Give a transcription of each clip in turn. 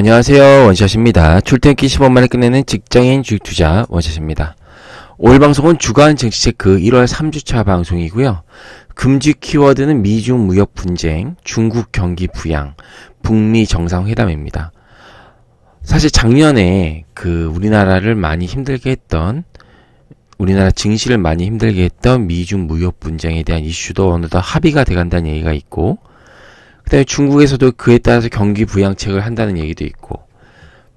안녕하세요. 원샷입니다. 출퇴근길 10원 만에 끝내는 직장인 주식 투자 원샷입니다. 오늘 방송은 주간 증시체크 1월 3주차 방송이고요. 금지 키워드는 미중 무역 분쟁, 중국 경기 부양, 북미 정상회담입니다. 사실 작년에 우리나라를 많이 힘들게 했던, 우리나라 증시를 많이 힘들게 했던 미중 무역 분쟁에 대한 이슈도 어느덧 합의가 돼간다는 얘기가 있고, 그다음에 중국에서도 그에 따라서 경기 부양책을 한다는 얘기도 있고,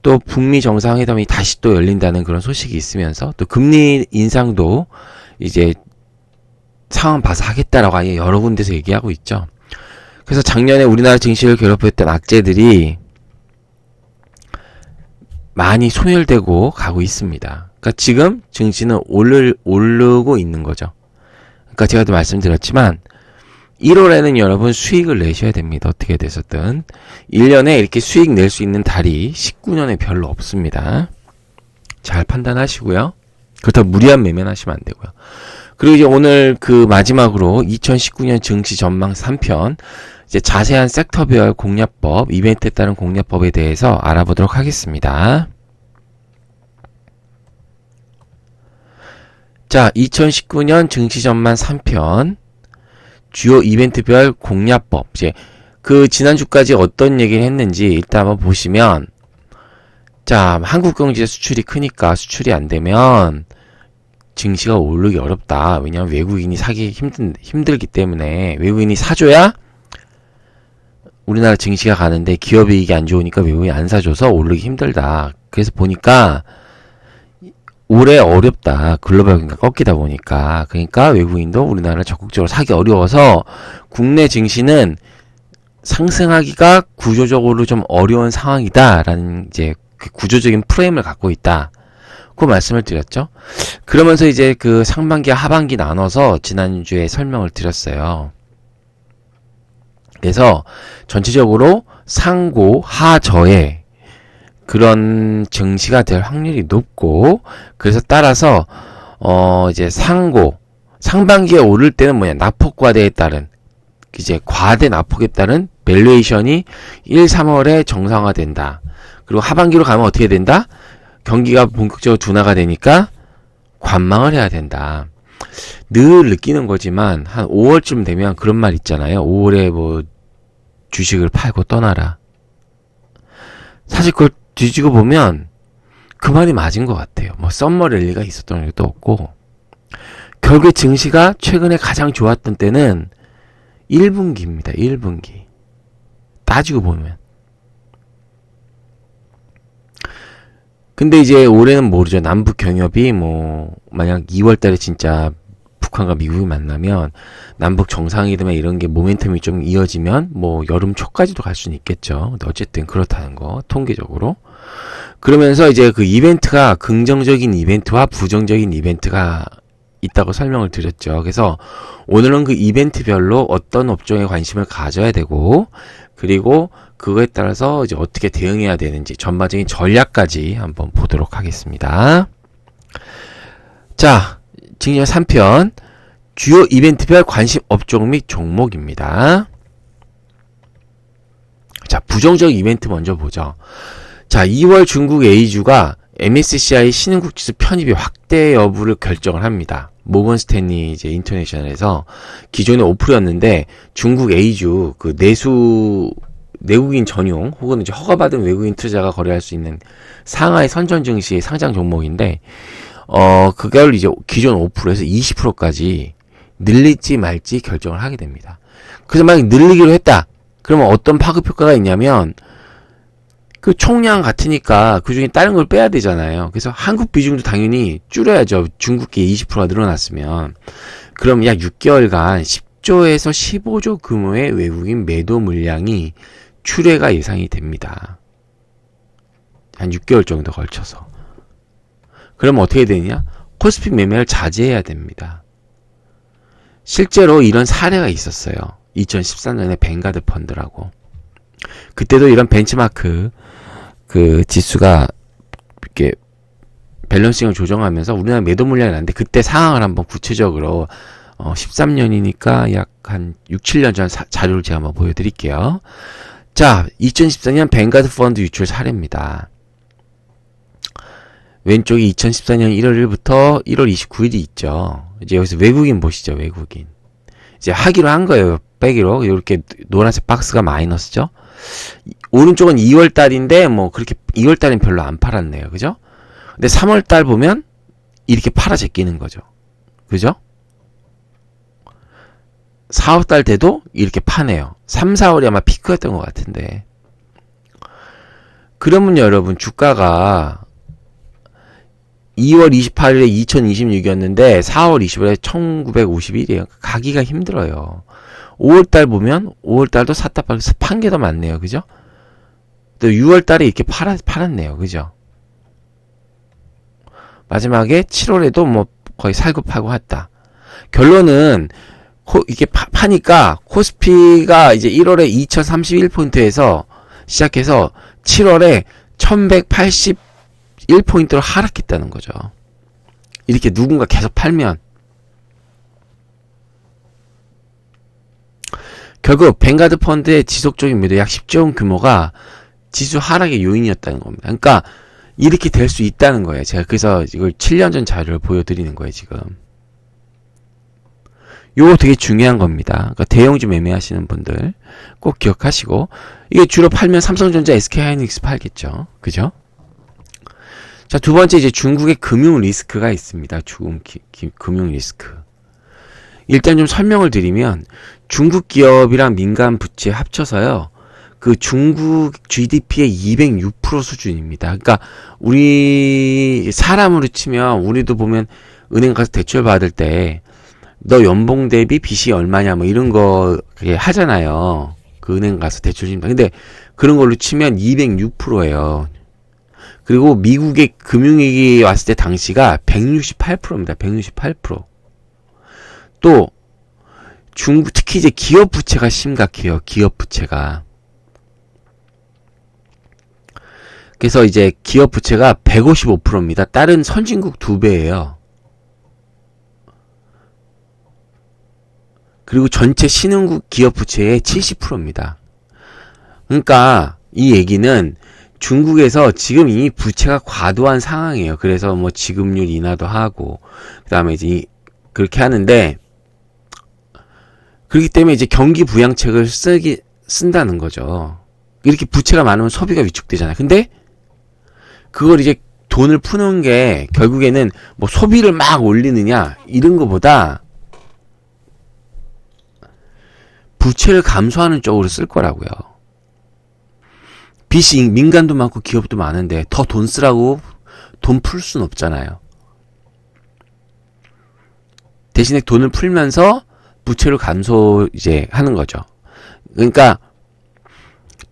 또 북미 정상회담이 다시 또 열린다는 그런 소식이 있으면서, 또 금리 인상도 이제 상황 봐서 하겠다라고 아예 여러 군데서 얘기하고 있죠. 그래서 작년에 우리나라 증시를 괴롭혔던 악재들이 많이 소멸되고 가고 있습니다. 그러니까 지금 증시는 오르고 있는 거죠. 그러니까 제가 또 말씀드렸지만 1월에는 여러분 수익을 내셔야 됩니다. 어떻게 됐었든 1년에 이렇게 수익 낼 수 있는 달이 19년에 별로 없습니다. 잘 판단하시고요. 그렇다고 무리한 매매는 하시면 안 되고요. 그리고 이제 오늘 마지막으로 2019년 증시 전망 3편, 이제 자세한 섹터별 공략법, 이벤트에 따른 공략법에 대해서 알아보도록 하겠습니다. 자, 2019년 증시 전망 3편, 주요 이벤트별 공략법. 이제 지난주까지 어떤 얘기를 했는지 일단 한번 보시면, 자, 한국 경제 수출이 크니까 수출이 안 되면 증시가 오르기 어렵다. 왜냐면 외국인이 사기 힘들기 때문에, 외국인이 사줘야 우리나라 증시가 가는데 기업이익이 안 좋으니까 외국인이 안 사줘서 오르기 힘들다. 그래서 보니까 올해 어렵다. 글로벌 경기가 꺾이다 보니까. 그러니까 외국인도 우리나라를 적극적으로 사기 어려워서 국내 증시는 상승하기가 구조적으로 좀 어려운 상황이다라는 이제 구조적인 프레임을 갖고 있다. 그 말씀을 드렸죠. 그러면서 이제 상반기와 하반기 나눠서 지난주에 설명을 드렸어요. 그래서 전체적으로 상고 하저에 그런 증시가 될 확률이 높고, 그래서 따라서 이제 상반기에 오를 때는 낙폭과대에 따른, 이제 과대 낙폭에 따른 밸류에이션이 1, 3월에 정상화된다. 그리고 하반기로 가면 어떻게 된다? 경기가 본격적으로 둔화가 되니까 관망을 해야 된다. 늘 느끼는 거지만 한 5월쯤 되면 그런 말 있잖아요. 5월에 주식을 팔고 떠나라. 사실 그걸 뒤지고 보면 그 말이 맞은 것 같아요. 썸머 랠리가 있었던 적도 없고, 결국에 증시가 최근에 가장 좋았던 때는 1분기입니다. 1분기. 따지고 보면. 근데 이제 올해는 모르죠. 남북 경협이 만약 2월 달에 진짜 북한과 미국이 만나면, 남북 정상회담에 이런 게 모멘텀이 좀 이어지면 여름 초까지도 갈 수는 있겠죠. 근데 어쨌든 그렇다는 거, 통계적으로. 그러면서 이제 이벤트가, 긍정적인 이벤트와 부정적인 이벤트가 있다고 설명을 드렸죠. 그래서 오늘은 이벤트별로 어떤 업종에 관심을 가져야 되고, 그리고 그거에 따라서 이제 어떻게 대응해야 되는지 전반적인 전략까지 한번 보도록 하겠습니다. 자, 증시 3편, 주요 이벤트별 관심 업종 및 종목입니다. 자, 부정적 이벤트 먼저 보죠. 자, 2월 중국 A주가 MSCI 신흥국지수 편입의 확대 여부를 결정을 합니다. 모건 스탠리 이제 인터내셔널에서 기존에 5%였는데 중국 A주 내국인 전용 혹은 이제 허가받은 외국인 투자가 거래할 수 있는 상하이 선전 증시 상장 종목인데, 그걸 이제 기존 5%에서 20%까지 늘릴지 말지 결정을 하게 됩니다. 그래서 만약 늘리기로 했다. 그러면 어떤 파급 효과가 있냐면, 총량 같으니까 그 중에 다른 걸 빼야 되잖아요. 그래서 한국 비중도 당연히 줄여야죠. 중국계 20%가 늘어났으면. 그럼 약 6개월간 10조에서 15조 규모의 외국인 매도 물량이 출회가 예상이 됩니다. 한 6개월 정도 걸쳐서. 그러면 어떻게 되냐? 코스피 매매를 자제해야 됩니다. 실제로 이런 사례가 있었어요. 2013년에 뱅가드 펀드라고. 그때도 이런 벤치마크 지수가 이렇게 밸런싱을 조정하면서 우리나라 매도 물량이 났는데, 그때 상황을 한번 구체적으로 13년이니까 약 한 6, 7년 전 자료를 제가 한번 보여드릴게요. 자, 2014년 뱅가드 펀드 유출 사례입니다. 왼쪽이 2014년 1월 1일부터 1월 29일이 있죠. 이제 여기서 외국인 보시죠, 외국인. 이제 하기로 한 거예요, 빼기로. 이렇게 노란색 박스가 마이너스죠. 오른쪽은 2월 달인데, 뭐, 그렇게 2월 달엔 별로 안 팔았네요. 그죠? 근데 3월 달 보면, 이렇게 팔아 제끼는 거죠. 그죠? 4월 달 돼도 이렇게 파네요. 3, 4월이 아마 피크였던 것 같은데. 그러면 여러분, 주가가 2월 28일에 2026이었는데 4월 20일에 1951이에요. 가기가 힘들어요. 5월달 보면 5월달도 샀다 판 게 더 많네요. 그죠? 또 6월달에 이렇게 팔았네요. 그죠? 마지막에 7월에도 뭐 거의 살고 팔고 했다. 결론은 이게 파니까 코스피가 이제 1월에 2031포인트에서 시작해서 7월에 1181포인트로 하락했다는 거죠. 이렇게 누군가 계속 팔면 결국 뱅가드 펀드의 지속적인 매도 약 10조 원 규모가 지수 하락의 요인이었다는 겁니다. 그러니까 이렇게 될 수 있다는 거예요. 제가 그래서 이걸 7년 전 자료를 보여드리는 거예요, 지금. 요거 되게 중요한 겁니다. 그러니까 대형주 매매하시는 분들 꼭 기억하시고, 이게 주로 팔면 삼성전자, SK하이닉스 팔겠죠. 그죠? 자, 두 번째 이제 중국의 금융 리스크가 있습니다. 금융 리스크. 일단 좀 설명을 드리면 중국 기업이랑 민간 부채 합쳐서요. 그 중국 GDP의 206% 수준입니다. 그러니까 우리 사람으로 치면 우리도 보면 은행 가서 대출 받을 때 너 연봉 대비 빚이 얼마냐 뭐 이런 거 하잖아요. 그 은행 가서 대출 줍니다. 근데 그런 걸로 치면 206%예요. 그리고 미국의 금융위기 왔을 때 당시가 168%입니다. 168%. 또 중국 특히 이제 기업 부채가 심각해요. 기업 부채가. 그래서 이제 기업 부채가 155%입니다. 다른 선진국 2배예요. 그리고 전체 신흥국 기업 부채의 70%입니다. 그러니까 이 얘기는 중국에서 지금 이미 부채가 과도한 상황이에요. 그래서 뭐 지급률 인하도 하고 그다음에 이제 그렇게 하는데, 그렇기 때문에 이제 경기 부양책을 쓴다는 거죠. 이렇게 부채가 많으면 소비가 위축되잖아요. 근데 그걸 이제 돈을 푸는 게 결국에는 뭐 소비를 막 올리느냐 이런 거보다 부채를 감소하는 쪽으로 쓸 거라고요. 빚이 민간도 많고 기업도 많은데 더 돈 쓰라고 돈 풀 수는 없잖아요. 대신에 돈을 풀면서 부채를 감소 이제 하는 거죠. 그러니까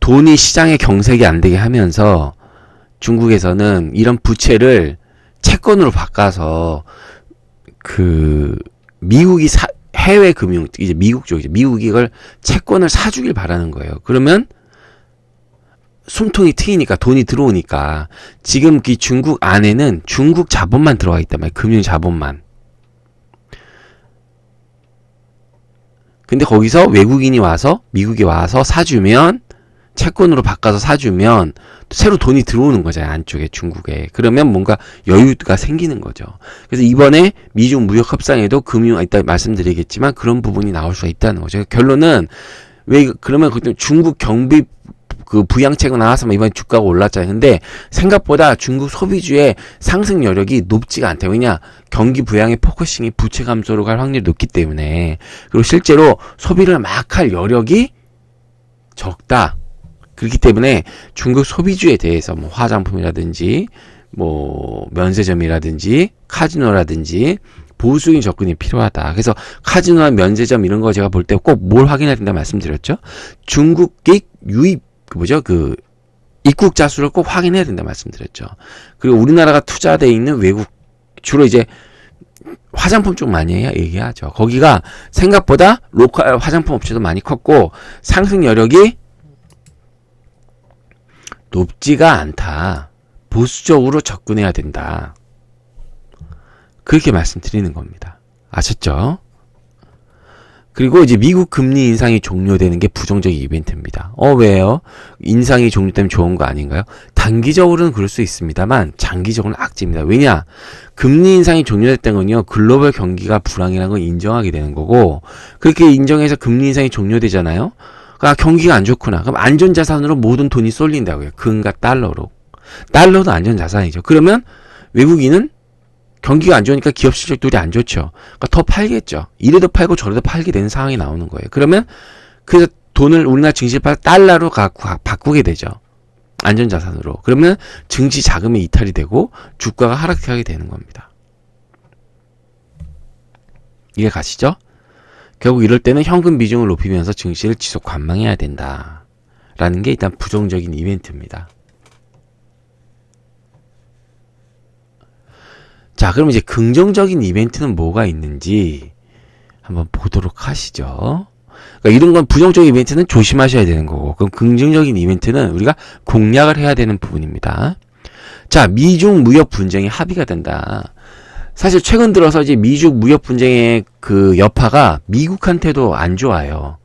돈이 시장에 경색이 안 되게 하면서 중국에서는 이런 부채를 채권으로 바꿔서 그 미국이 해외 금융 이제 미국 쪽이죠. 미국이 이걸 채권을 사주길 바라는 거예요. 그러면 숨통이 트이니까 돈이 들어오니까 지금 이 중국 안에는 중국 자본만 들어가 있단 말이에요. 금융 자본만. 근데 거기서 외국인이 와서 미국에 와서 사주면 채권으로 바꿔서 사주면 또 새로 돈이 들어오는 거잖아요. 안쪽에 중국에. 그러면 뭔가 여유가 생기는 거죠. 그래서 이번에 미중 무역 협상에도 이따 말씀드리겠지만 그런 부분이 나올 수가 있다는 거죠. 결론은 왜 그러면 그때 중국 경비 그 부양책이 나와서 이번에 주가가 올랐잖아요. 근데 생각보다 중국 소비주의 상승 여력이 높지가 않대요. 왜냐? 경기 부양의 포커싱이 부채 감소로 갈 확률이 높기 때문에. 그리고 실제로 소비를 막 할 여력이 적다. 그렇기 때문에 중국 소비주에 대해서 뭐 화장품이라든지 뭐 면세점이라든지 카지노라든지 보수적인 접근이 필요하다. 그래서 카지노나 면세점 이런 거 제가 볼 때 꼭 뭘 확인해야 된다 말씀드렸죠. 중국계 유입 입국자 수를 꼭 확인해야 된다 말씀드렸죠. 그리고 우리나라가 투자되어 있는 외국 주로 이제 화장품 쪽 많이 얘기하죠. 거기가 생각보다 로컬 화장품 업체도 많이 컸고 상승 여력이 높지가 않다. 보수적으로 접근해야 된다. 그렇게 말씀드리는 겁니다. 아셨죠? 그리고 이제 미국 금리 인상이 종료되는 게 부정적 이벤트입니다. 왜요? 인상이 종료되면 좋은 거 아닌가요? 단기적으로는 그럴 수 있습니다만 장기적으로는 악재입니다. 왜냐? 금리 인상이 종료됐다는 건요, 글로벌 경기가 불황이라는 걸 인정하게 되는 거고, 그렇게 인정해서 금리 인상이 종료되잖아요? 그러니까 경기가 안 좋구나. 그럼 안전자산으로 모든 돈이 쏠린다고요. 금과 달러로. 달러도 안전자산이죠. 그러면 외국인은 경기가 안 좋으니까 기업 실적들이 안 좋죠. 그러니까 더 팔겠죠. 이래도 팔고 저래도 팔게 되는 상황이 나오는 거예요. 그러면 그래서 돈을 우리나라 증시를 팔아 달러로 바꾸게 되죠. 안전자산으로. 그러면 증시 자금이 이탈이 되고 주가가 하락하게 되는 겁니다. 이해 가시죠? 결국 이럴 때는 현금 비중을 높이면서 증시를 지속 관망해야 된다. 라는 게 일단 부정적인 이벤트입니다. 자, 그럼 이제 긍정적인 이벤트는 뭐가 있는지 한번 보도록 하시죠. 그러니까 이런 건 부정적인 이벤트는 조심하셔야 되는 거고, 그럼 긍정적인 이벤트는 우리가 공략을 해야 되는 부분입니다. 자, 미중 무역 분쟁이 합의가 된다. 사실 최근 들어서 이제 미중 무역 분쟁의 그 여파가 미국한테도 안 좋아요.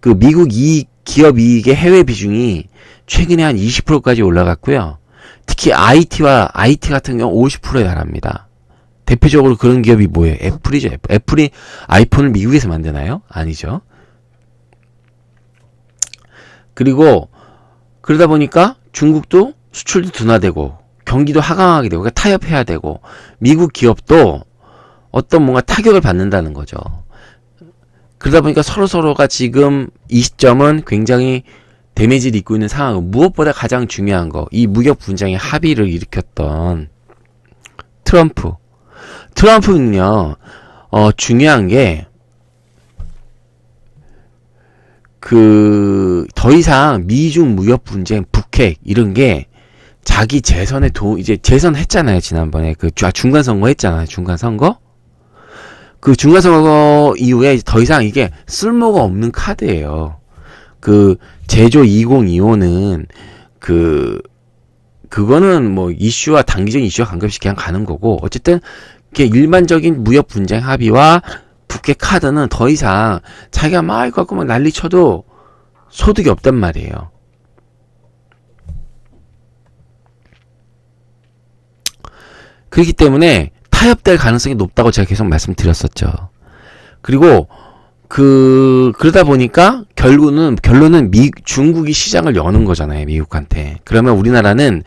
그 미국 기업 이익의 해외 비중이 최근에 한 20%까지 올라갔고요. 특히 IT 같은 경우 50%에 달합니다. 대표적으로 그런 기업이 뭐예요? 애플이죠. 애플이 아이폰을 미국에서 만드나요? 아니죠. 그리고 그러다 보니까 중국도 수출도 둔화되고 경기도 하강하게 되고, 그러니까 타협해야 되고, 미국 기업도 어떤 뭔가 타격을 받는다는 거죠. 그러다 보니까 서로가 지금 이 시점은 굉장히 데미지를 입고 있는 상황이고, 무엇보다 가장 중요한 거, 이 무역 분쟁의 합의를 일으켰던 트럼프는요, 중요한 게, 더 이상 미중 무역 분쟁, 북핵, 이런 게 자기 재선에 이제 재선했잖아요, 지난번에. 중간선거 했잖아요, 중간선거? 그 중간선거 이후에 더 이상 이게 쓸모가 없는 카드예요. 제조 2025는 그거는 뭐 이슈와 단기적인 이슈와 관계없이 그냥 가는 거고, 어쨌든 이게 일반적인 무역 분쟁 합의와 북핵 카드는 더 이상 자기가 막 이거 갖고 막 난리 쳐도 소득이 없단 말이에요. 그렇기 때문에 타협될 가능성이 높다고 제가 계속 말씀드렸었죠. 그리고 그러다 보니까 결론은 중국이 시장을 여는 거잖아요, 미국한테. 그러면 우리나라는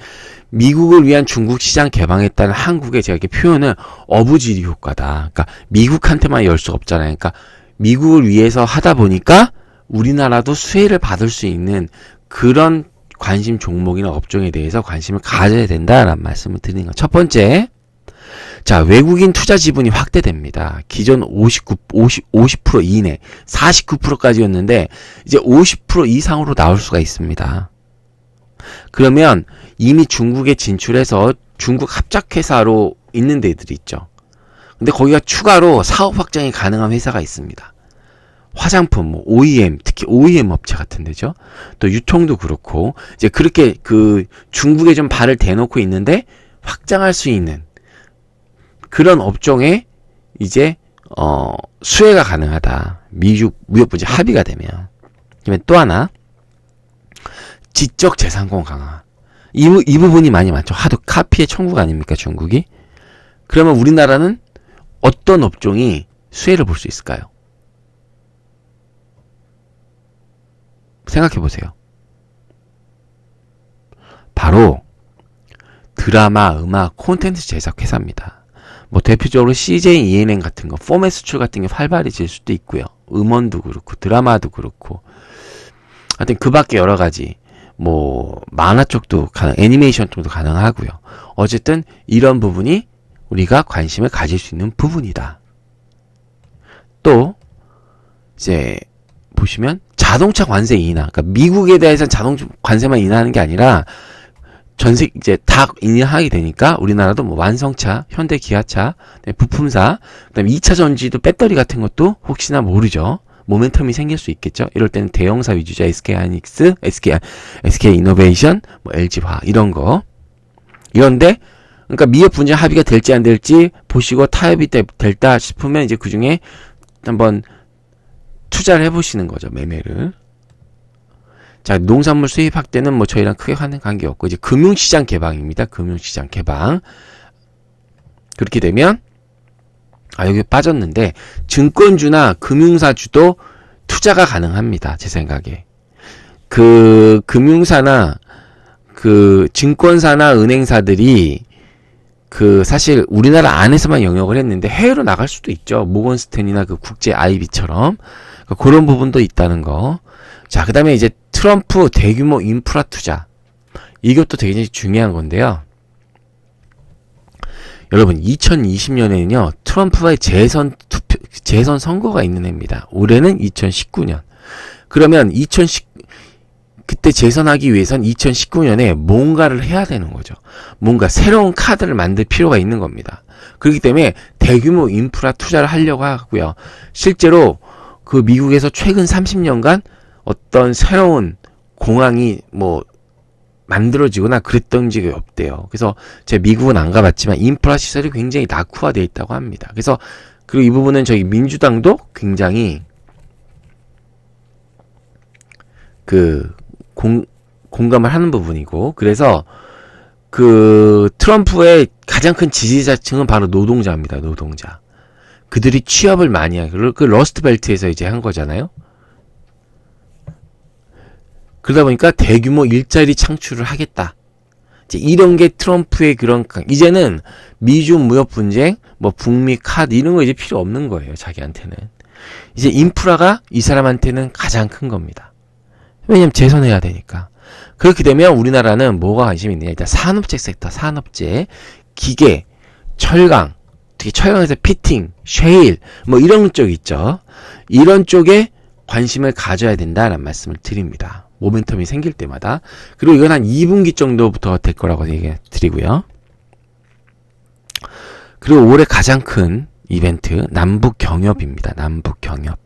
미국을 위한 중국 시장 개방했다는 한국의 제가 이렇게 표현을 어부지리 효과다. 그러니까 미국한테만 열 수가 없잖아요. 그러니까 미국을 위해서 하다 보니까 우리나라도 수혜를 받을 수 있는 그런 관심 종목이나 업종에 대해서 관심을 가져야 된다라는 말씀을 드리는 거. 첫 번째, 자, 외국인 투자 지분이 확대됩니다. 기존 50% 이내, 49%까지였는데 이제 50% 이상으로 나올 수가 있습니다. 그러면 이미 중국에 진출해서 중국 합작회사로 있는 데들이 있죠. 근데 거기가 추가로 사업 확장이 가능한 회사가 있습니다. 화장품, 뭐 OEM, 특히 OEM 업체 같은 데죠. 또 유통도 그렇고, 이제 그렇게 중국에 좀 발을 대놓고 있는데 확장할 수 있는 그런 업종에 이제 수혜가 가능하다. 미중 무역 분쟁 합의가 되면. 그러면 또 하나, 지적 재산권 강화. 이 부분이 많이 많죠. 하도 카피의 천국 아닙니까, 중국이? 그러면 우리나라는 어떤 업종이 수혜를 볼 수 있을까요? 생각해 보세요. 바로 드라마, 음악, 콘텐츠 제작 회사입니다. 뭐 대표적으로 CJ ENM 같은 거, 포맷 수출 같은 게 활발해질 수도 있고요. 음원도 그렇고 드라마도 그렇고, 하여튼 그 밖에 여러 가지 뭐 만화 쪽도 애니메이션 쪽도 가능하고요. 어쨌든 이런 부분이 우리가 관심을 가질 수 있는 부분이다. 또 이제 보시면 자동차 관세 인하, 그러니까 미국에 대해서 자동차 관세만 인하하는 게 아니라 전세 이제 다 인하하게 되니까 우리나라도 뭐 완성차, 현대 기아차, 부품사, 그다음에 2차 전지도 배터리 같은 것도 혹시나 모르죠. 모멘텀이 생길 수 있겠죠. 이럴 때는 대형사 위주죠. SK 하이닉스, SK 이노베이션, 뭐 LG화 이런 거. 이런데 그러니까 미역 분쟁 합의가 될지 안 될지 보시고 타협이 될다 싶으면 이제 그 중에 한번 투자를 해보시는 거죠. 매매를. 자, 농산물 수입 확대는 뭐 저희랑 크게 하는 관계없고, 이제 금융시장 개방입니다. 금융시장 개방. 그렇게 되면, 여기 빠졌는데, 증권주나 금융사주도 투자가 가능합니다. 제 생각에. 금융사나, 증권사나 은행사들이, 사실 우리나라 안에서만 영역을 했는데, 해외로 나갈 수도 있죠. 모건스탠이나 국제 IB처럼. 그런 부분도 있다는 거. 자, 그 다음에 이제 트럼프 대규모 인프라 투자. 이것도 되게 중요한 건데요. 여러분, 2020년에는요, 트럼프의 재선 선거가 있는 해입니다. 올해는 2019년. 그러면 그때 재선하기 위해선 2019년에 뭔가를 해야 되는 거죠. 뭔가 새로운 카드를 만들 필요가 있는 겁니다. 그렇기 때문에 대규모 인프라 투자를 하려고 하고요. 실제로 미국에서 최근 30년간 어떤 새로운 공항이 만들어지거나 그랬던 적이 없대요. 그래서 제가 미국은 안 가봤지만 인프라 시설이 굉장히 낙후화되어 있다고 합니다. 그리고 이 부분은 저희 민주당도 굉장히 공감을 하는 부분이고, 그래서 트럼프의 가장 큰 지지자층은 바로 노동자입니다. 노동자. 그들이 취업을 많이 하고, 러스트 벨트에서 이제 한 거잖아요. 그러다 보니까 대규모 일자리 창출을 하겠다. 이제 이런 게 트럼프의 이제는 미중 무역 분쟁, 북미 카드 이런 거 이제 필요 없는 거예요. 자기한테는. 이제 인프라가 이 사람한테는 가장 큰 겁니다. 왜냐면 재선해야 되니까. 그렇게 되면 우리나라는 뭐가 관심이 있느냐. 일단 산업재 섹터, 산업재, 기계, 철강, 특히 철강에서 피팅, 쉐일, 이런 쪽 있죠. 이런 쪽에 관심을 가져야 된다라는 말씀을 드립니다. 모멘텀이 생길 때마다. 그리고 이건 한 2분기 정도부터 될 거라고 얘기 드리고요. 그리고 올해 가장 큰 이벤트, 남북 경협입니다. 남북 경협.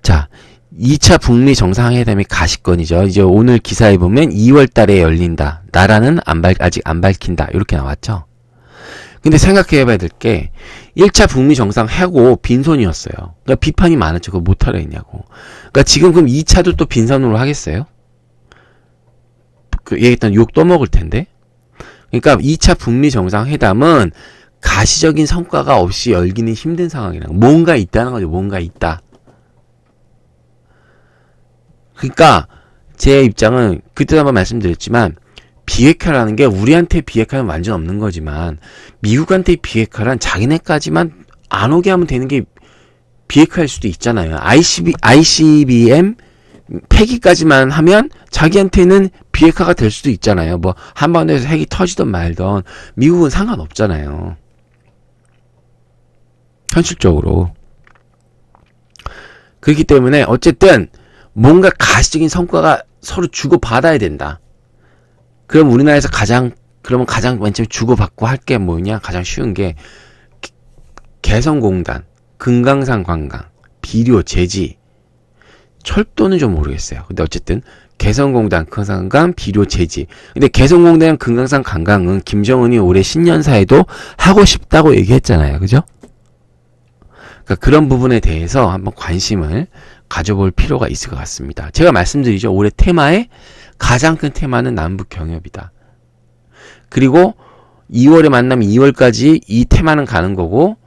자, 2차 북미 정상회담이 가시권이죠. 이제 오늘 기사에 보면 2월 달에 열린다. 나라는 아직 안 밝힌다. 이렇게 나왔죠. 근데 생각해 봐야 될 게 1차 북미 정상 하고 빈손이었어요. 그러니까 비판이 많았죠. 그거 못하려 했냐고. 그러니까 지금 그럼 2차도 또 빈손으로 하겠어요? 얘기했던 욕 또 먹을 텐데. 그러니까 2차 북미 정상회담은 가시적인 성과가 없이 열기는 힘든 상황이라는 거. 뭔가 있다는 거죠. 뭔가 있다. 그러니까 제 입장은 그때도 한번 말씀드렸지만 비핵화라는 게 우리한테 비핵화는 완전 없는 거지만 미국한테 비핵화란 자기네까지만 안 오게 하면 되는 게 비핵화일 수도 있잖아요. ICBM 폐기까지만 하면 자기한테는 비핵화가 될 수도 있잖아요. 한반도에서 핵이 터지던 말던 미국은 상관없잖아요. 현실적으로. 그렇기 때문에 어쨌든 뭔가 가시적인 성과가 서로 주고받아야 된다. 그럼 우리나라에서 가장 맨 처음 주고받고 할 게 뭐냐? 가장 쉬운 게 개성공단, 금강산 관광, 비료, 제지, 철도는 좀 모르겠어요. 근데 어쨌든 개성공단, 금강산, 비료, 제지. 근데 개성공단, 금강산 관광은 김정은이 올해 신년사에도 하고 싶다고 얘기했잖아요. 그죠? 그러니까 그런 부분에 대해서 한번 관심을 가져볼 필요가 있을 것 같습니다. 제가 말씀드리죠. 올해 테마의 가장 큰 테마는 남북 경협이다. 그리고 2월에 만나면 2월까지 이 테마는 가는 거고,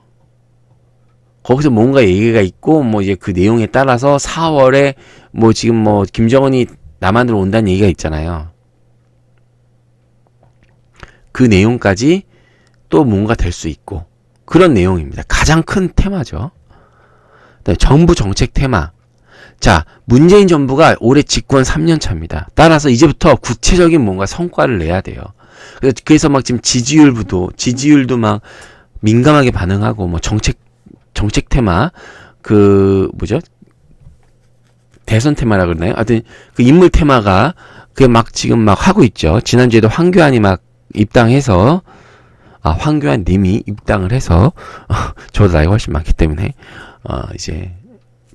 거기서 뭔가 얘기가 있고, 이제 그 내용에 따라서 4월에 지금 김정은이 남한으로 온다는 얘기가 있잖아요. 그 내용까지 또 뭔가 될 수 있고, 그런 내용입니다. 가장 큰 테마죠. 정부 정책 테마. 자, 문재인 정부가 올해 집권 3년 차입니다. 따라서 이제부터 구체적인 뭔가 성과를 내야 돼요. 그래서 지금 지지율도 민감하게 반응하고, 정책 테마, 대선 테마라 그러나요? 하여튼, 인물 테마가, 지금 하고 있죠. 지난주에도 황교안이 입당해서, 황교안 님이 입당을 해서, 저도 나이가 훨씬 많기 때문에, 이제,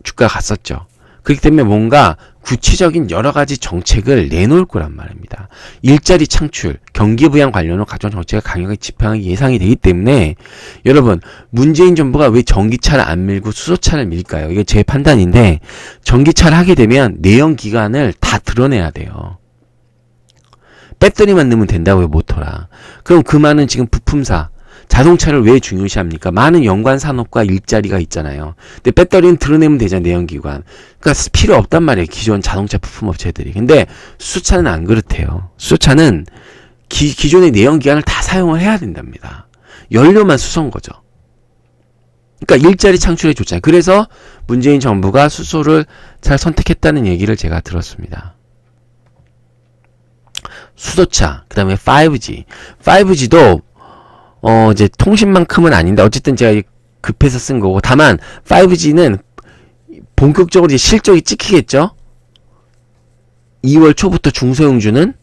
주가 갔었죠. 그렇기 때문에 뭔가 구체적인 여러 가지 정책을 내놓을 거란 말입니다. 일자리 창출, 경기 부양 관련으로 각종 정책을 강력하게 집행하기 예상이 되기 때문에 여러분 문재인 정부가 왜 전기차를 안 밀고 수소차를 밀까요? 이게 제 판단인데 전기차를 하게 되면 내연 기관을 다 드러내야 돼요. 배터리만 넣으면 된다고요, 모터랑. 그럼 그 많은 지금 부품사, 자동차를 왜 중요시합니까? 많은 연관 산업과 일자리가 있잖아요. 근데 배터리는 드러내면 되잖아요, 내연기관. 그러니까 필요 없단 말이에요, 기존 자동차 부품업체들이. 근데 수소차는 안 그렇대요. 수소차는 기존의 내연기관을 다 사용을 해야 된답니다. 연료만 수소인 거죠. 그러니까 일자리 창출에 좋잖아요. 그래서 문재인 정부가 수소를 잘 선택했다는 얘기를 제가 들었습니다. 수소차, 그 다음에 5G. 5G도 이제 통신만큼은 아닌데 어쨌든 제가 급해서 쓴 거고, 다만 5G는 본격적으로 이제 실적이 찍히겠죠. 2월 초부터 중소형주는,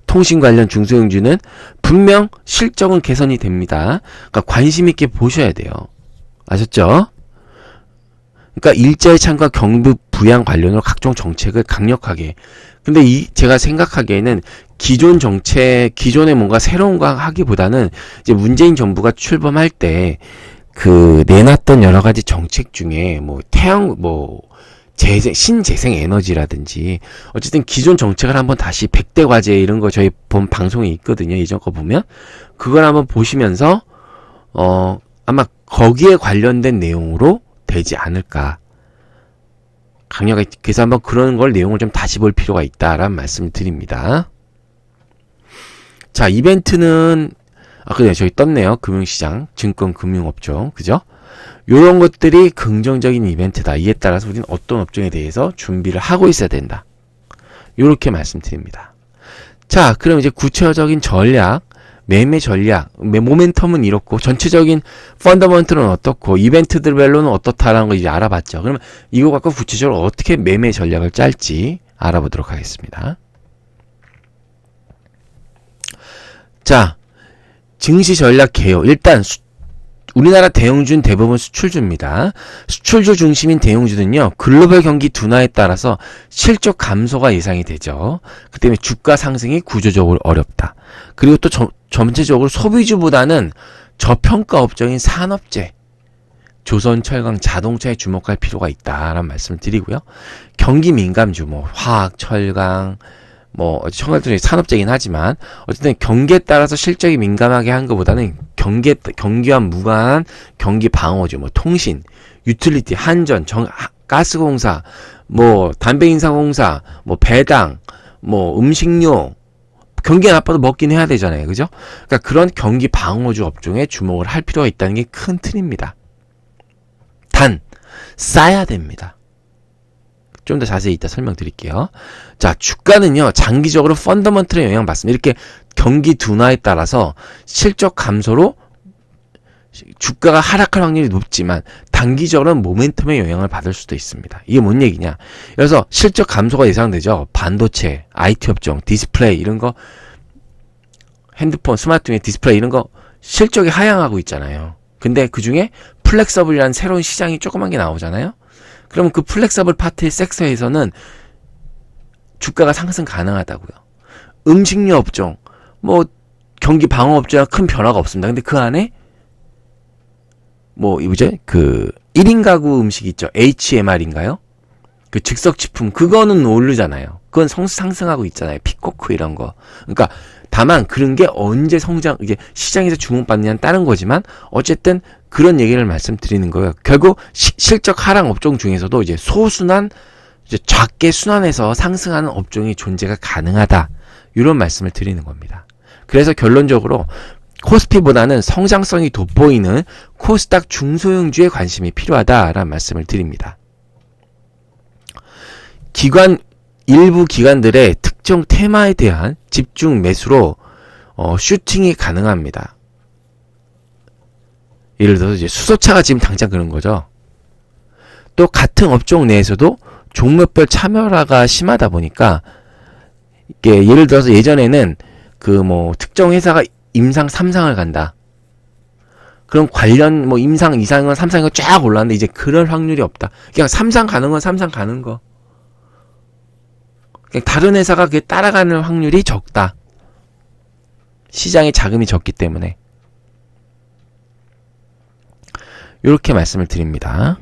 통신 관련 중소형주는 분명 실적은 개선이 됩니다. 그러니까 관심 있게 보셔야 돼요. 아셨죠? 그러니까 일자리 창과 경기 부양 관련으로 각종 정책을 강력하게. 근데 제가 생각하기에는 기존 정책, 기존에 뭔가 새로운 거 하기보다는 이제 문재인 정부가 출범할 때 내놨던 여러 가지 정책 중에 신재생 에너지라든지 어쨌든 기존 정책을 한번 다시 100대 과제 이런 거 저희 본 방송에 있거든요. 예전 거 보면 그걸 한번 보시면서 아마 거기에 관련된 내용으로 되지 않을까. 강력하게. 그래서 한번 그런 걸 내용을 좀 다시 볼 필요가 있다라는 말씀을 드립니다. 자, 이벤트는 그래요. 저희 떴네요. 금융시장, 증권, 금융업종, 그죠? 요런 것들이 긍정적인 이벤트다. 이에 따라서 우리는 어떤 업종에 대해서 준비를 하고 있어야 된다. 요렇게 말씀드립니다. 자, 그럼 이제 구체적인 전략, 매매 전략, 모멘텀은 이렇고 전체적인 펀더먼트는 어떻고 이벤트들별로는 어떻다라는 거 이제 알아봤죠. 그러면 이거 갖고 구체적으로 어떻게 매매 전략을 짤지 알아보도록 하겠습니다. 자, 증시 전략 개요. 일단 우리나라 대형주는 대부분 수출주입니다. 수출주 중심인 대형주는요, 글로벌 경기 둔화에 따라서 실적 감소가 예상이 되죠. 그 때문에 주가 상승이 구조적으로 어렵다. 그리고 또 전체적으로 소비주보다는 저평가 업종인 산업재, 조선, 철강, 자동차에 주목할 필요가 있다라는 말씀을 드리고요. 경기 민감주, 화학, 철강, 청각들이 산업재이긴 하지만 어쨌든 경기에 따라서 실적이 민감하게 한 것보다는 경기와 무관한 경기 방어주, 통신, 유틸리티, 한전, 가스공사, 담배인사공사, 배당, 음식료, 경기가 나빠도 먹긴 해야 되잖아요, 그죠? 그러니까 그런 경기 방어주 업종에 주목을 할 필요가 있다는 게 큰 틀입니다. 단 싸야 됩니다. 좀 더 자세히 이따 설명드릴게요. 자, 주가는요, 장기적으로 펀더먼털에 영향받습니다. 이렇게 경기 둔화에 따라서 실적 감소로 주가가 하락할 확률이 높지만 단기적으로는 모멘텀의 영향을 받을 수도 있습니다. 이게 뭔 얘기냐? 그래서 실적 감소가 예상되죠. 반도체, IT 업종, 디스플레이 이런 거, 핸드폰, 스마트폰 디스플레이 이런 거 실적이 하향하고 있잖아요. 근데 그 중에 플렉서블이라는 새로운 시장이 조그만 게 나오잖아요. 그러면 그 플렉서블 파트의 섹터에서는 주가가 상승 가능하다고요. 음식료 업종, 경기 방어 업종과 큰 변화가 없습니다. 근데 그 안에 1인 가구 음식 있죠. HMR인가요? 그 즉석식품, 그거는 오르잖아요. 그건 상승하고 있잖아요. 피코크 이런 거. 그러니까 다만 그런 게 언제 이제 시장에서 주목받느냐는 다른 거지만 어쨌든 그런 얘기를 말씀드리는 거예요. 결국 실적 하락 업종 중에서도 이제 소순환, 이제 작게 순환해서 상승하는 업종이 존재가 가능하다. 이런 말씀을 드리는 겁니다. 그래서 결론적으로 코스피보다는 성장성이 돋보이는 코스닥 중소형주에 관심이 필요하다라는 말씀을 드립니다. 일부 기관들의 특정 테마에 대한 집중 매수로 슈팅이 가능합니다. 예를 들어서 이제 수소차가 지금 당장 그런 거죠. 또 같은 업종 내에서도 종목별 차별화가 심하다 보니까 이게 예를 들어서 예전에는 특정 회사가 임상 3상을 간다. 그럼 관련 임상 2상은 3상이고 쫙 올라왔는데 이제 그럴 확률이 없다. 그냥 3상 가는 건 3상 가는 거. 그러니까 다른 회사가 그게 따라가는 확률이 적다. 시장에 자금이 적기 때문에. 이렇게 말씀을 드립니다.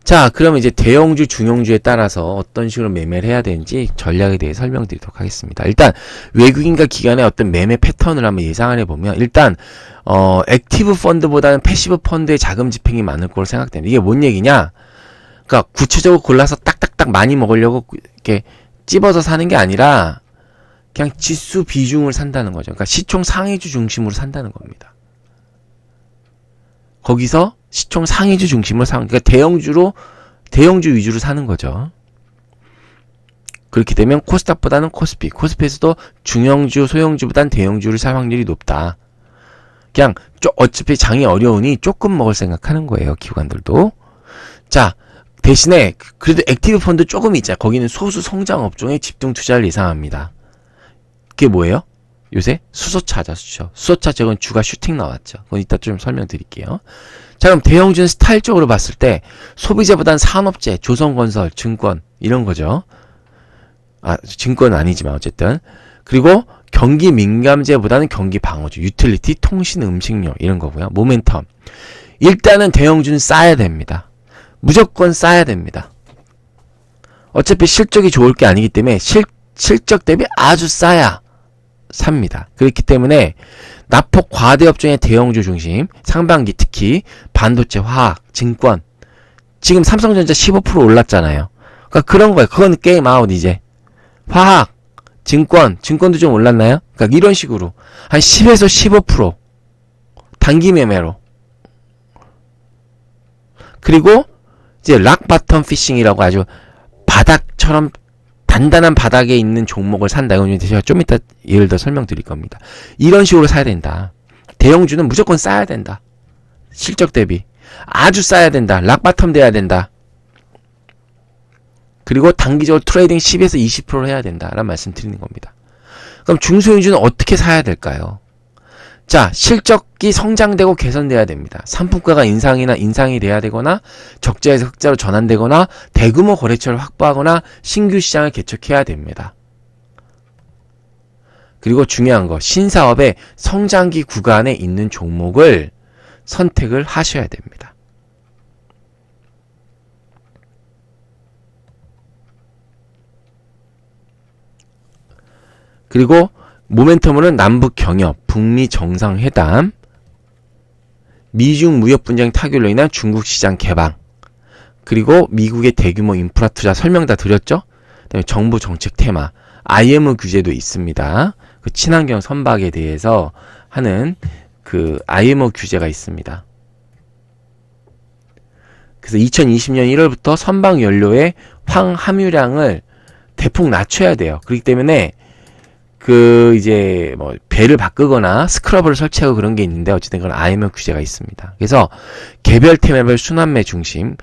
자, 그러면 이제 대형주, 중형주에 따라서 어떤 식으로 매매를 해야 되는지 전략에 대해 설명드리도록 하겠습니다. 일단 외국인과 기관의 어떤 매매 패턴을 한번 예상을 해보면 일단 액티브 펀드보다는 패시브 펀드의 자금 집행이 많을 거로 생각됩니다. 이게 뭔 얘기냐? 그러니까 구체적으로 골라서 딱딱딱 많이 먹으려고 이렇게 찝어서 사는 게 아니라 그냥 지수 비중을 산다는 거죠. 그러니까 시총 상위주 중심으로 산다는 겁니다. 거기서 시총 상위주 중심으로 그러니까 대형주 위주로 사는 거죠. 그렇게 되면 코스닥보다는 코스피에서도 중형주, 소형주보다는 대형주를 살 확률이 높다. 그냥 어차피 장이 어려우니 조금 먹을 생각하는 거예요, 기관들도. 자, 대신에 그래도 액티브 펀드 조금 있잖아요. 거기는 소수 성장 업종에 집중 투자를 예상합니다. 그게 뭐예요? 요새 수소차죠, 수소차. 저건 주가 슈팅 나왔죠. 그건 이따 좀 설명드릴게요. 자, 그럼 대형주는 스타일적으로 봤을 때 소비재보단 산업재, 조선건설, 증권 이런 거죠. 증권은 아니지만 어쨌든. 그리고 경기 민감재보다는 경기 방어주, 유틸리티, 통신, 음식료 이런 거고요. 모멘텀. 일단은 대형주는 싸야 됩니다. 무조건 싸야 됩니다. 어차피 실적이 좋을 게 아니기 때문에 실적 대비 아주 싸야 삽니다. 그렇기 때문에 낙폭 과대 업종의 대형주 중심, 상반기 특히 반도체, 화학, 증권. 지금 삼성전자 15% 올랐잖아요. 그러니까 그런 거예요. 그건 게임 아웃 이제. 화학, 증권도 좀 올랐나요? 그러니까 이런 식으로 한 10에서 15% 단기 매매로. 그리고 이제 락 바텀 피싱이라고 아주 바닥처럼 단단한 바닥에 있는 종목을 산다. 이건 제가 좀 이따 예를 들어 설명드릴 겁니다. 이런 식으로 사야 된다. 대형주는 무조건 싸야 된다. 실적 대비. 아주 싸야 된다. 락바텀 돼야 된다. 그리고 단기적으로 트레이딩 10에서 20% 해야 된다. 라는 말씀 드리는 겁니다. 그럼 중소형주는 어떻게 사야 될까요? 자, 실적이 성장되고 개선돼야 됩니다. 상품가가 인상이 돼야 되거나 적자에서 흑자로 전환되거나 대규모 거래처를 확보하거나 신규 시장을 개척해야 됩니다. 그리고 중요한 거, 신사업의 성장기 구간에 있는 종목을 선택을 하셔야 됩니다. 그리고 모멘텀으로는 남북 경협, 북미 정상회담, 미중 무역 분쟁 타결로 인한 중국 시장 개방, 그리고 미국의 대규모 인프라 투자 설명 다 드렸죠? 그다음에 정부 정책 테마, IMO 규제도 있습니다. 그 친환경 선박에 대해서 하는 그 IMO 규제가 있습니다. 그래서 2020년 1월부터 선박 연료의 황함유량을 대폭 낮춰야 돼요. 그렇기 때문에 이제 배를 바꾸거나 스크러버를 설치하고 그런 게 있는데 어쨌든 그건 IMO 규제가 있습니다. 그래서 개별 테마별 순환매 중심,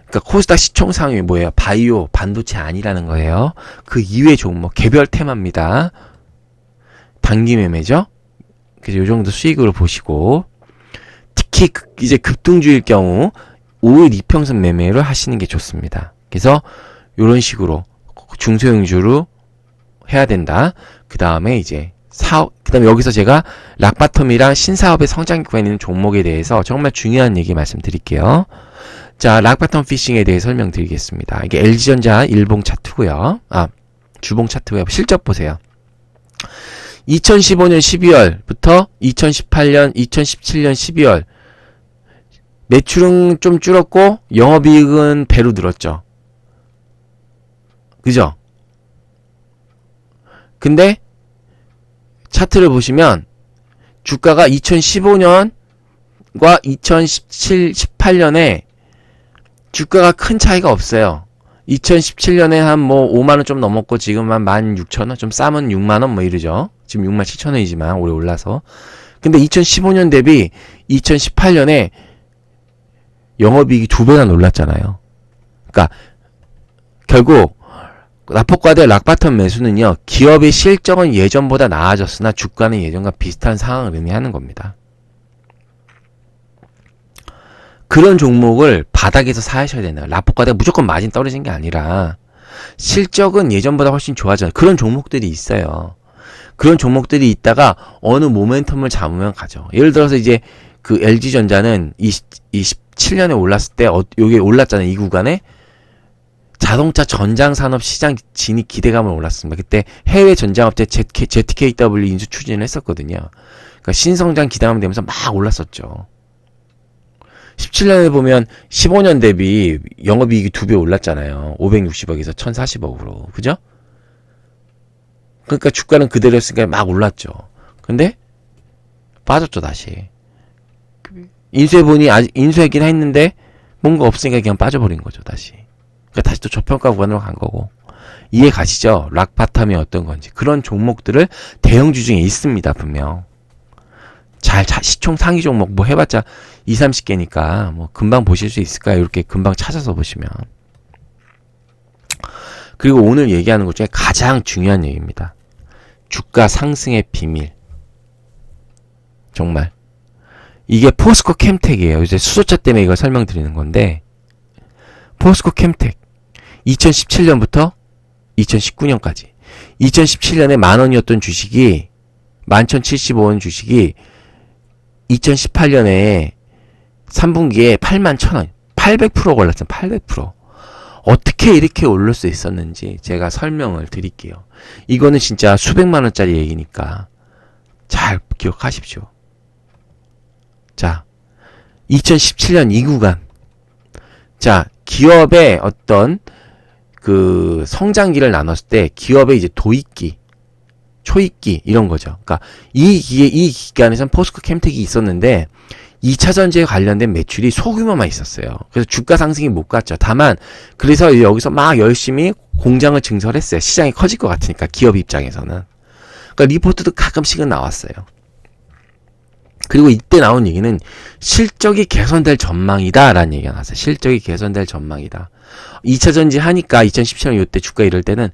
그러니까 코스닥 시총 상위 뭐예요? 바이오, 반도체 아니라는 거예요. 그 이외의 종목 개별 테마입니다. 단기 매매죠. 그래서 요 정도 수익으로 보시고, 특히 이제 급등주일 경우 5일 이평선 매매를 하시는 게 좋습니다. 그래서 요런 식으로 중소형주로 해야 된다. 그 다음에 이제 그 다음에 여기서 제가 락바텀이랑 신사업의 성장 구간에 있는 종목에 대해서 정말 중요한 얘기 말씀드릴게요. 자, 락바텀 피싱에 대해 설명드리겠습니다. 이게 LG전자 일봉 차트고요. 주봉 차트고요. 실적 보세요. 2015년 12월부터 2018년, 2017년 12월 매출은 좀 줄었고 영업이익은 배로 늘었죠. 그죠? 근데 차트를 보시면 주가가 2015년과 2017, 18년에 주가가 큰 차이가 없어요. 2017년에 한 5만원 좀 넘었고 지금 한 16,000원, 좀 싸면 6만원 이러죠. 지금 67,000원이지만 올해 올라서. 근데 2015년 대비 2018년에 영업이익이 2배나 놀랐잖아요. 그러니까 결국 낙폭과대 락바텀 매수는요, 기업의 실적은 예전보다 나아졌으나 주가는 예전과 비슷한 상황을 의미하는 겁니다. 그런 종목을 바닥에서 사셔야 되나요? 낙폭과대가 무조건 마진 떨어진 게 아니라 실적은 예전보다 훨씬 좋아져요. 그런 종목들이 있어요. 그런 종목들이 있다가 어느 모멘텀을 잡으면 가죠. 예를 들어서 이제 그 LG전자는 27년에 올랐을 때 요게 올랐잖아요. 이 구간에 자동차 전장 산업 시장 진입 기대감을 올랐습니다. 그때 해외 전장업체 ZKW 인수 추진을 했었거든요. 그러니까 신성장 기대감 되면서 막 올랐었죠. 17년에 보면 15년 대비 영업이익이 2배 올랐잖아요. 560억에서 1040억으로. 그죠? 그러니까 주가는 그대로였으니까 막 올랐죠. 근데 빠졌죠, 다시. 인수해보니 아직 인수하긴 했는데 뭔가 없으니까 그냥 빠져버린 거죠, 다시. 그러니까 다시 또 저평가 구간으로 간 거고. 이해 가시죠? 락바텀이 어떤 건지. 그런 종목들을 대형주 중에 있습니다, 분명. 시총 상위 종목 뭐 해봤자 20-30개니까 뭐 금방 보실 수 있을까요? 이렇게 금방 찾아서 보시면. 그리고 오늘 얘기하는 것 중에 가장 중요한 얘기입니다. 주가 상승의 비밀. 정말. 이게 포스코 캠텍이에요. 요새 수소차 때문에 이걸 설명드리는 건데, 포스코 캠텍 2017년부터 2019년까지 2017년에 10,000원이었던 주식이 11,075원 주식이 2018년에 3분기에 81,000원 800% 올랐잖아요. 800%. 어떻게 이렇게 오를 수 있었는지 제가 설명을 드릴게요. 이거는 진짜 수백만 원짜리 얘기니까 잘 기억하십시오. 자, 2017년 이 구간. 자, 기업의 어떤 그 성장기를 나눴을 때 기업의 이제 도입기, 초입기 이런 거죠. 그러니까 이 기간에선 포스코 캠텍이 있었는데 2차 전지에 관련된 매출이 소규모만 있었어요. 그래서 주가 상승이 못 갔죠. 다만 그래서 여기서 막 열심히 공장을 증설했어요. 시장이 커질 것 같으니까 기업 입장에서는. 그러니까 리포트도 가끔씩은 나왔어요. 그리고 이때 나온 얘기는 실적이 개선될 전망이다 라는 얘기가 나왔어요. 실적이 개선될 전망이다. 2차 전지 하니까 2017년 이때 주가 이럴 때는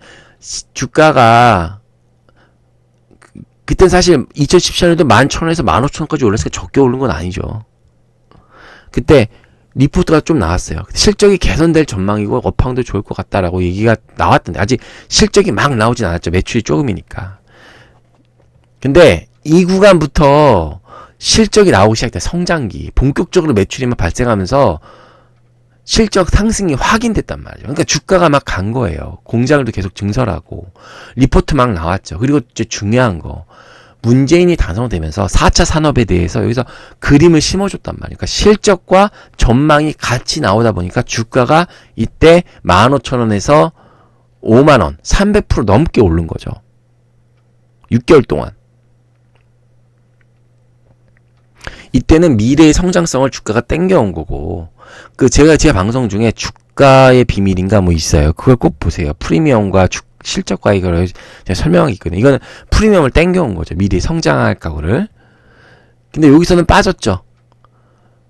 주가가 그땐 사실 2017년에도 11,000원에서 15,000원까지 올랐으니까 적게 오른 건 아니죠. 그때 리포트가 좀 나왔어요. 실적이 개선될 전망이고 업황도 좋을 것 같다라고 얘기가 나왔던데 아직 실적이 막 나오진 않았죠. 매출이 조금이니까. 근데 이 구간부터 실적이 나오기 시작돼. 성장기. 본격적으로 매출이만 발생하면서 실적 상승이 확인됐단 말이죠. 그러니까 주가가 막 간 거예요. 공장도 계속 증설하고 리포트 막 나왔죠. 그리고 이제 중요한 거 문재인이 당선되면서 4차 산업에 대해서 여기서 그림을 심어줬단 말이에요. 그러니까 실적과 전망이 같이 나오다 보니까 주가가 이때 15,000원에서 50,000원 300% 넘게 오른 거죠. 6개월 동안. 이때는 미래의 성장성을 주가가 땡겨온 거고, 제가 제 방송 중에 주가의 비밀인가 뭐 있어요. 그걸 꼭 보세요. 프리미엄과 실적과 이걸 제가 설명하고 있거든요. 이거는 프리미엄을 땡겨온 거죠. 미래에 성장할 각오를. 근데 여기서는 빠졌죠.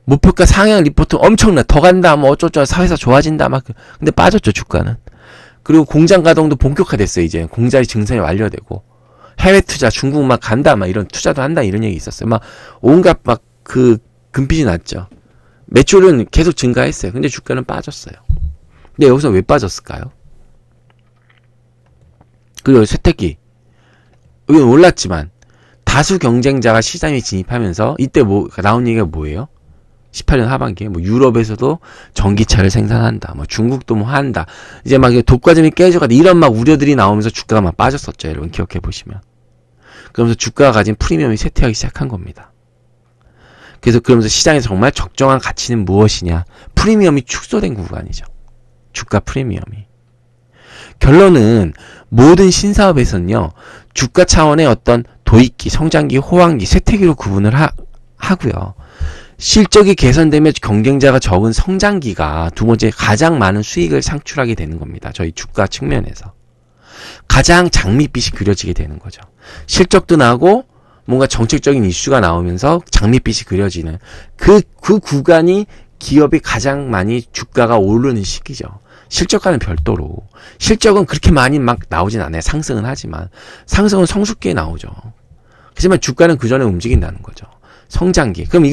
목표가 상향 리포트 엄청나. 더 간다. 뭐 어쩌고 사회사 좋아진다. 막. 근데 빠졌죠. 주가는. 그리고 공장 가동도 본격화됐어요. 이제 공장이 증설이 완료되고. 해외 투자 중국 막 간다. 막 이런 투자도 한다. 이런 얘기 있었어요. 막 온갖 막 금빛이 났죠. 매출은 계속 증가했어요. 근데 주가는 빠졌어요. 근데 여기서 왜 빠졌을까요? 그리고 쇠퇴기. 여기는 올랐지만 다수 경쟁자가 시장에 진입하면서 이때 나온 얘기가 뭐예요? 18년 하반기에 뭐 유럽에서도 전기차를 생산한다. 뭐 중국도 뭐 한다. 이제 막 독과점이 깨져가지고 이런 막 우려들이 나오면서 주가가 막 빠졌었죠. 여러분 기억해 보시면. 그러면서 주가가 가진 프리미엄이 쇠퇴하기 시작한 겁니다. 그러면서 시장에서 정말 적정한 가치는 무엇이냐. 프리미엄이 축소된 구간이죠. 주가 프리미엄이. 결론은 모든 신사업에서는요. 주가 차원의 어떤 도입기, 성장기, 호황기, 쇠퇴기로 구분을 하고요. 실적이 개선되면 경쟁자가 적은 성장기가 두 번째 가장 많은 수익을 창출하게 되는 겁니다. 저희 주가 측면에서. 가장 장밋빛이 그려지게 되는 거죠. 실적도 나고 뭔가 정책적인 이슈가 나오면서 장밋빛이 그려지는 그 구간이 기업이 가장 많이 주가가 오르는 시기죠. 실적과는 별도로. 실적은 그렇게 많이 막 나오진 않아요. 상승은 하지만. 상승은 성숙기에 나오죠. 하지만 주가는 그 전에 움직인다는 거죠. 성장기. 그럼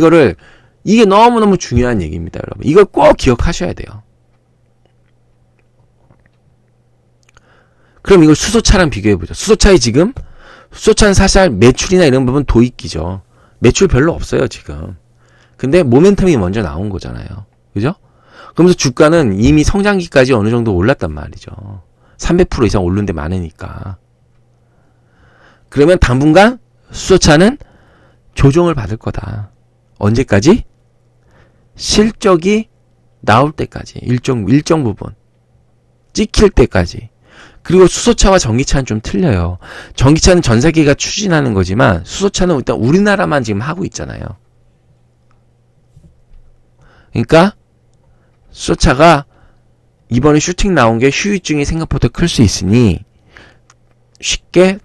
이게 너무너무 중요한 얘기입니다, 여러분. 이걸 꼭 기억하셔야 돼요. 그럼 이걸 수소차랑 비교해보죠. 수소차는 사실 매출이나 이런 부분 도입기죠. 매출 별로 없어요, 지금. 근데 모멘텀이 먼저 나온 거잖아요. 그죠? 그러면서 주가는 이미 성장기까지 어느 정도 올랐단 말이죠. 300% 이상 오른 데 많으니까. 그러면 당분간 수소차는 조정을 받을 거다. 언제까지? 실적이 나올 때까지. 일정 부분. 찍힐 때까지. 그리고 수소차와 전기차는 좀 틀려요. 전기차는 전 세계가 추진하는 거지만 수소차는 일단 우리나라만 지금 하고 있잖아요. 그러니까 수소차가 이번에 슈팅 나온 게 후유증이 생각보다 클 수 있으니 쉽게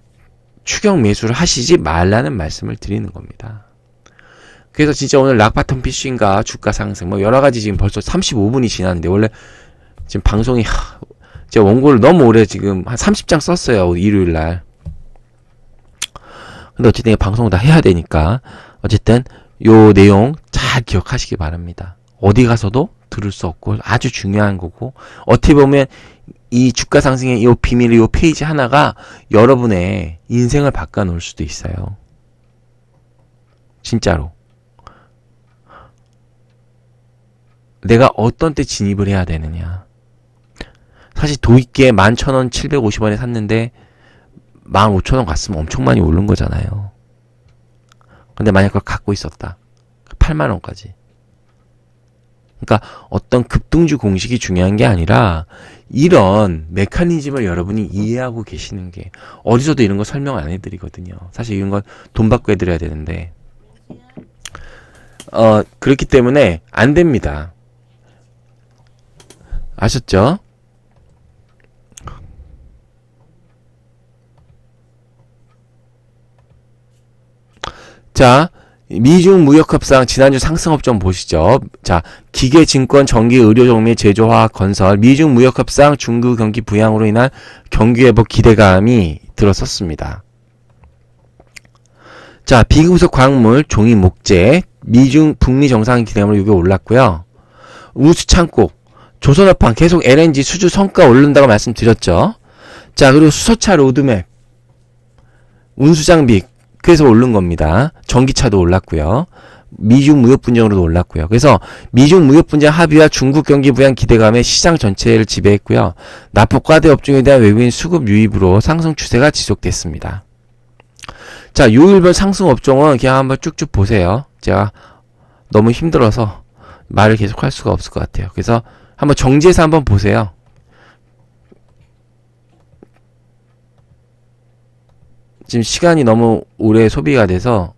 추격 매수를 하시지 말라는 말씀을 드리는 겁니다. 그래서 진짜 오늘 락바텀 피쉬인가 주가 상승 뭐 여러 가지 지금 벌써 35분이 지났는데 원래 지금 방송이 제가 원고를 너무 오래 지금 한 30장 썼어요. 일요일 날. 근데 어쨌든 방송을 다 해야 되니까 어쨌든 요 내용 잘 기억하시기 바랍니다. 어디 가서도 들을 수 없고 아주 중요한 거고 어떻게 보면 이 주가 상승의 이 비밀의 이 페이지 하나가 여러분의 인생을 바꿔놓을 수도 있어요. 진짜로. 내가 어떤 때 진입을 해야 되느냐. 사실 도입기에 11,000원 750원에 샀는데 15,000원 갔으면 엄청 많이 오른 거잖아요. 근데 만약 그걸 갖고 있었다. 8만원까지. 그러니까 어떤 급등주 공식이 중요한 게 아니라 이런 메커니즘을 여러분이 이해하고 계시는 게 어디서도 이런 거 설명 안 해드리거든요. 사실 이런 건 돈 받고 해드려야 되는데 그렇기 때문에 안 됩니다. 아셨죠? 자, 미중 무역 협상 지난주 상승 업종 보시죠. 자, 기계, 증권, 전기, 의료, 정밀, 제조화학, 건설, 미중 무역 협상, 중국 경기 부양으로 인한 경기 회복 기대감이 들어섰습니다. 자, 비금속 광물, 종이, 목재, 미중 북미 정상 기대감으로 이게 올랐고요. 우수 창고, 조선업황 계속 LNG 수주 성과 오른다고 말씀드렸죠. 자, 그리고 수소차 로드맵, 운수장비 그래서 오른 겁니다. 전기차도 올랐고요. 미중 무역 분쟁으로도 올랐고요. 그래서 미중 무역 분쟁 합의와 중국 경기 부양 기대감에 시장 전체를 지배했고요. 납품 과대 업종에 대한 외국인 수급 유입으로 상승 추세가 지속됐습니다. 자, 요일별 상승 업종은 그냥 한번 쭉쭉 보세요. 제가 너무 힘들어서 말을 계속 할 수가 없을 것 같아요. 그래서 한번 정지해서 한번 보세요. 지금 시간이 너무 오래 소비가 돼서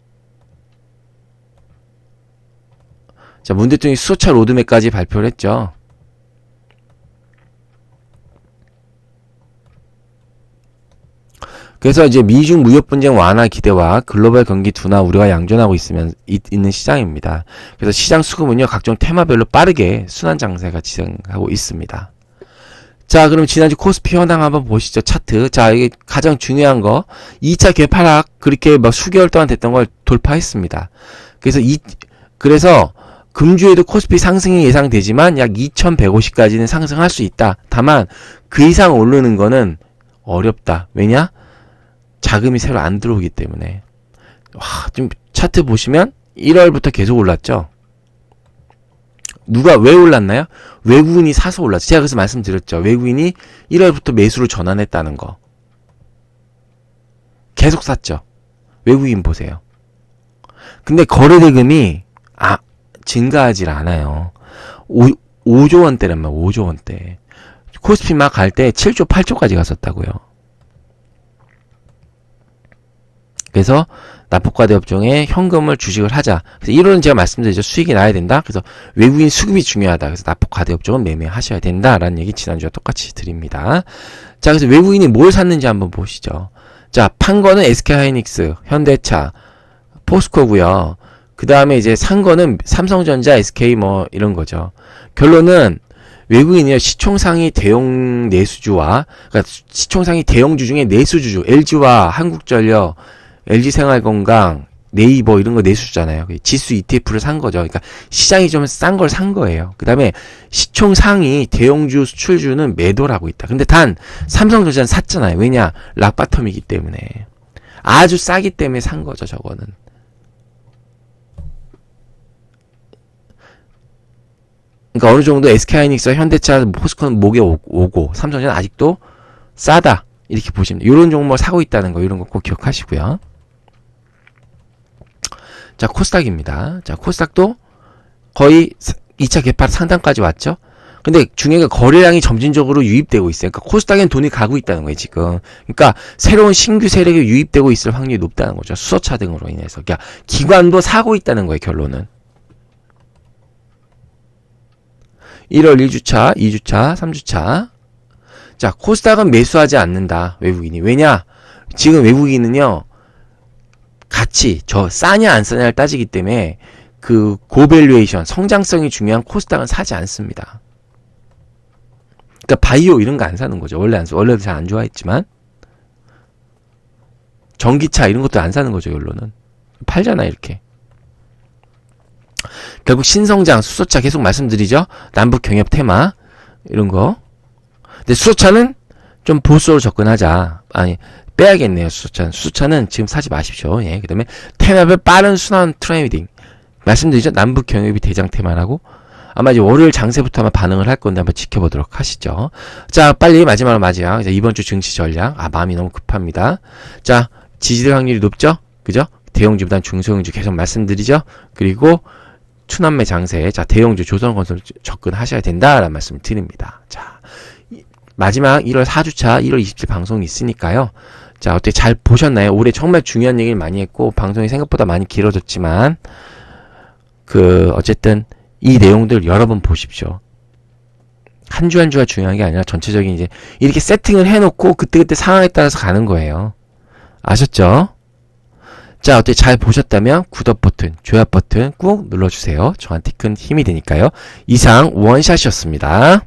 자, 문 대통령이 수소차 로드맵까지 발표를 했죠. 그래서 이제 미중 무역 분쟁 완화 기대와 글로벌 경기 둔화 우려가 양존하고 있는 시장입니다. 그래서 시장 수급은요 각종 테마별로 빠르게 순환 장세가 진행하고 있습니다. 자, 그럼 지난주 코스피 현황 한번 보시죠. 차트. 자, 이게 가장 중요한 거. 2차 개파락 그렇게 막 수개월 동안 됐던 걸 돌파했습니다. 그래서 금주에도 코스피 상승이 예상되지만 약 2150까지는 상승할 수 있다. 다만 그 이상 오르는 거는 어렵다. 왜냐? 자금이 새로 안 들어오기 때문에. 와, 좀 차트 보시면 1월부터 계속 올랐죠. 누가 왜 올랐나요? 외국인이 사서 올랐죠. 제가 그래서 말씀드렸죠. 외국인이 1월부터 매수를 전환했다는 거. 계속 샀죠. 외국인 보세요. 근데 거래대금이 증가하질 않아요. 5조 원대란 말이에요. 5조 원대. 코스피 막 갈 때 7조 8조까지 갔었다고요. 그래서 납품과대 업종에 현금을 주식을 하자. 그래서 1호는 제가 말씀드렸죠. 수익이 나야 된다. 그래서 외국인 수급이 중요하다. 그래서 납품과대 업종은 매매하셔야 된다라는 얘기 지난주와 똑같이 드립니다. 자, 그래서 외국인이 뭘 샀는지 한번 보시죠. 자, 판 거는 SK하이닉스, 현대차, 포스코고요. 그 다음에 이제 산 거는 삼성전자, SK 뭐 이런 거죠. 결론은 외국인이요 시총상위 대형 내수주와 그러니까 시총상위 대형주 중에 내수주주 LG와 한국전력 LG생활건강, 네이버 이런 거 내수잖아요. 지수 ETF를 산 거죠. 그러니까 시장이 좀 싼 걸 산 거예요. 그 다음에 시총 상위 대형주 수출주는 매도를 하고 있다. 근데 단 삼성전자는 샀잖아요. 왜냐? 락바텀이기 때문에. 아주 싸기 때문에 산 거죠. 저거는. 그러니까 어느 정도 SK하이닉스와 현대차, 포스코는 목에 오고 삼성전자는 아직도 싸다. 이렇게 보시면 돼요. 이런 종목을 사고 있다는 거 이런 거 꼭 기억하시고요. 자, 코스닥입니다. 자, 코스닥도 거의 2차 개파 상단까지 왔죠. 근데 중요한 게 거래량이 점진적으로 유입되고 있어요. 그러니까 코스닥엔 돈이 가고 있다는 거예요, 지금. 그러니까 새로운 신규 세력이 유입되고 있을 확률이 높다는 거죠. 수소차 등으로 인해서. 그러니까 기관도 사고 있다는 거예요, 결론은. 1월 1주차, 2주차, 3주차. 자, 코스닥은 매수하지 않는다, 외국인이. 왜냐? 지금 외국인은요, 같이 싸냐 안 싸냐를 따지기 때문에 그 고밸류에이션, 성장성이 중요한 코스닥은 사지 않습니다. 그러니까 바이오 이런 거 안 사는 거죠. 원래도 잘 안 좋아했지만 전기차 이런 것도 안 사는 거죠. 결론은 팔잖아 이렇게. 결국 신성장, 수소차 계속 말씀드리죠. 남북 경협 테마 이런 거. 근데 수소차는 좀 보수로 접근하자. 아니 빼야겠네요. 수소차는 지금 사지 마십시오. 예. 그다음에 테마별 빠른 순환 트레이딩 말씀드리죠. 남북 경협이 대장 테마라고. 아마 이제 월요일 장세부터 아마 반응을 할 건데 한번 지켜보도록 하시죠. 자, 빨리 마지막으로 맞이야. 이번 주 증시 전략. 마음이 너무 급합니다. 자, 지지될 확률이 높죠? 그죠? 대형주보다는 중소형주 계속 말씀드리죠? 그리고 추남매 장세. 자, 대형주 조선건설 접근하셔야 된다라는 말씀을 드립니다. 자, 마지막 1월 4주차 1월 27일 방송이 있으니까요. 자, 어떻게 잘 보셨나요? 올해 정말 중요한 얘기를 많이 했고 방송이 생각보다 많이 길어졌지만 어쨌든 이 내용들 여러 번 보십시오. 한 주 한 주가 중요한 게 아니라 전체적인 이제 이렇게 세팅을 해놓고 그때그때 상황에 따라서 가는 거예요. 아셨죠? 자, 어떻게 잘 보셨다면 구독 버튼, 좋아요 버튼 꾹 눌러주세요. 저한테 큰 힘이 되니까요. 이상 원샷이었습니다.